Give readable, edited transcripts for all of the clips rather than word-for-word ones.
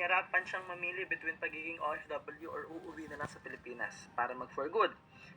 nahihirapan siyang mamili between pagiging OFW or uuwi na lang sa Pilipinas para mag for good.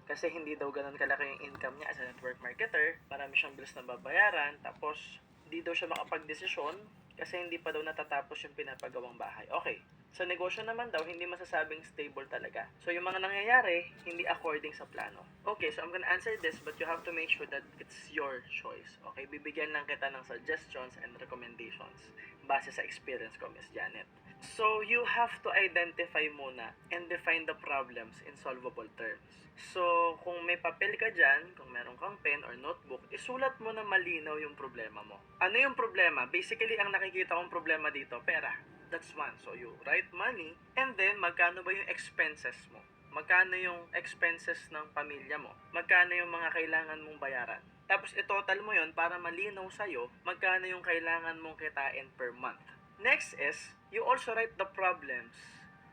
Kasi hindi daw ganun kalaki yung income niya as a network marketer, marami siyang bills na babayaran, tapos hindi daw siya makapag-desisyon kasi hindi pa daw natatapos yung pinapagawang bahay. Okay, sa negosyo naman daw, hindi masasabing stable talaga. So yung mga nangyayari, hindi according sa plano. Okay, so I'm gonna answer this, but you have to make sure that it's your choice. Okay, bibigyan lang kita ng suggestions and recommendations base sa experience ko, Miss Janet. So, you have to identify muna and define the problems in solvable terms. So, kung may papel ka dyan, kung meron kang pen or notebook, isulat mo na malinaw yung problema mo. Ano yung problema? Basically, ang nakikita kong problema dito, pera. That's one. So, you write money, and then, magkano ba yung expenses mo? Magkano yung expenses ng pamilya mo? Magkano yung mga kailangan mong bayaran? Tapos, itotal mo yon para malinaw sa'yo, magkano yung kailangan mong kitain per month. Next is, you also write the problems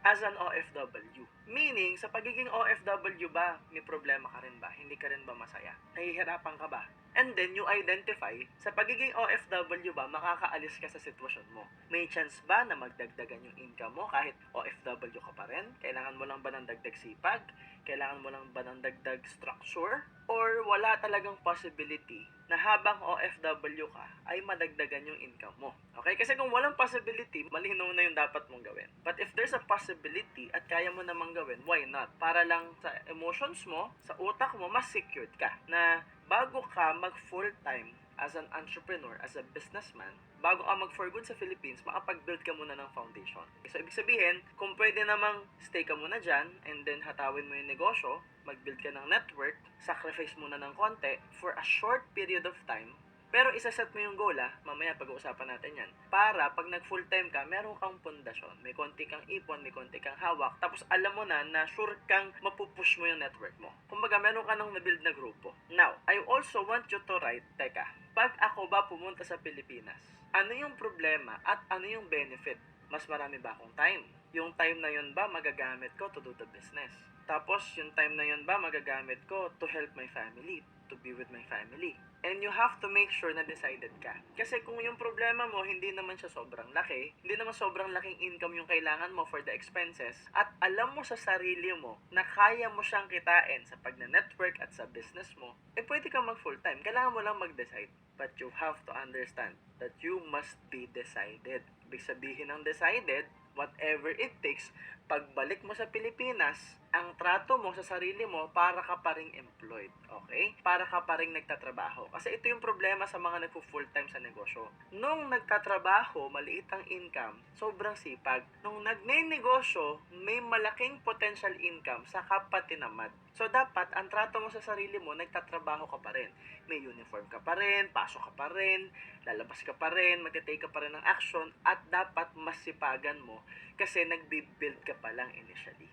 as an OFW. Meaning, sa pagiging OFW ba, may problema ka rin ba? Hindi ka rin ba masaya? Nahihirapan ka ba? And then, you identify, sa pagiging OFW ba, makakaalis ka sa sitwasyon mo? May chance ba na magdagdagan yung income mo kahit OFW ka pa rin? Kailangan mo lang ba ng dagdag sipag? Kailangan mo lang ba ng dagdag structure? Or wala talagang possibility na habang OFW ka, ay madagdagan yung income mo? Okay? Kasi kung walang possibility, malinaw na yung dapat mong gawin. But if there's a possibility at kaya mo namang gawin, why not? Para lang sa emotions mo, sa utak mo, mas secured ka. Na bago ka mag full-time as an entrepreneur, as a businessman, bago ka mag for good sa Philippines, makapag-build ka muna ng foundation. So, ibig sabihin, kung pwede namang stay ka muna dyan, and then hatawin mo yung negosyo, mag-build ka ng network, sacrifice muna ng konti for a short period of time, pero isaset mo yung goal mamaya pag-uusapan natin yan. Para pag nag full time ka, meron kang pundasyon. May konti kang ipon, may konti kang hawak. Tapos alam mo na sure kang mapupush mo yung network mo. Kumbaga, meron ka nang nabuild na grupo. Now, I also want you to write, teka, pag ako ba pumunta sa Pilipinas, ano yung problema at ano yung benefit? Mas marami ba akong time? Yung time na yun ba magagamit ko to do the business? Tapos, yung time na yun ba magagamit ko to help my family, to be with my family? And you have to make sure na decided ka. Kasi kung yung problema mo, hindi naman siya sobrang laki, hindi naman sobrang laking income yung kailangan mo for the expenses, at alam mo sa sarili mo na kaya mo siyang kitain sa pag-network at sa business mo, pwede kang mag full-time. Kailangan mo lang mag-decide. But you have to understand that you must be decided. Ibig sabihin ng decided, whatever it takes, pagbalik mo sa Pilipinas, ang trato mo sa sarili mo, para ka pa ring employed. Okay? Para ka pa ring nagtatrabaho. Kasi ito yung problema sa mga nagpo-full-time sa negosyo. Nung nagtatrabaho, maliit ang income, sobrang sipag. Nung nagne-negosyo, may malaking potential income, saka pa tinamad. So, dapat, ang trato mo sa sarili mo, nagtatrabaho ka pa rin. May uniform ka pa rin, pasok ka pa rin, lalabas ka pa rin, magte-take ka pa rin ng action, at dapat mas sipagan mo kasi nagbi-build ka pa lang initially.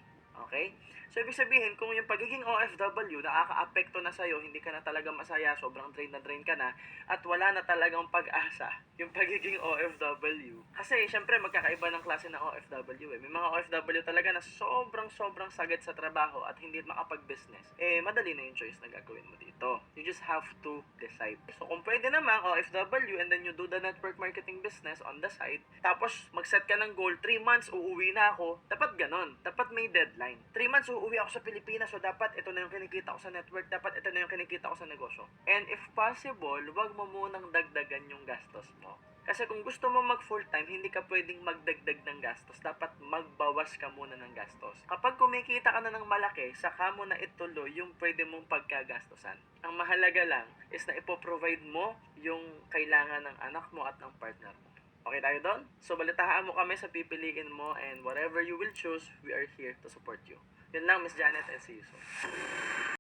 Okay? So, ibig sabihin, kung yung pagiging OFW, nakaka-apekto na sa'yo, hindi ka na talaga masaya, sobrang drain na drain ka na, at wala na talagang pag-asa, yung pagiging OFW. Kasi, syempre, magkakaiba ng klase ng OFW eh. May mga OFW talaga na sobrang sagad sa trabaho at hindi makapag-business. Madali na yung choice na gagawin mo dito. You just have to decide. So, kung pwede naman, OFW, and then you do the network marketing business on the side, tapos, mag-set ka ng goal, 3 months, uuwi na ako, dapat ganon. Dapat may deadline. 3 months, uuwi ako sa Pilipinas, so dapat ito na yung kinikita ko sa network, dapat ito na yung kinikita ko sa negosyo. And if possible, wag mo munang dagdagan yung gastos mo. Kasi kung gusto mo mag full-time, hindi ka pwedeng magdagdag ng gastos. Dapat magbawas ka muna ng gastos. Kapag kumikita ka na ng malaki, saka mo na ituloy yung pwede mong pagkagastosan. Ang mahalaga lang is na ipoprovide mo yung kailangan ng anak mo at ng partner mo. Okay tayo doon? So, balitahaan mo kami sa pipiliin mo, and whatever you will choose, we are here to support you. Yun lang, Miss Janet, and see you soon.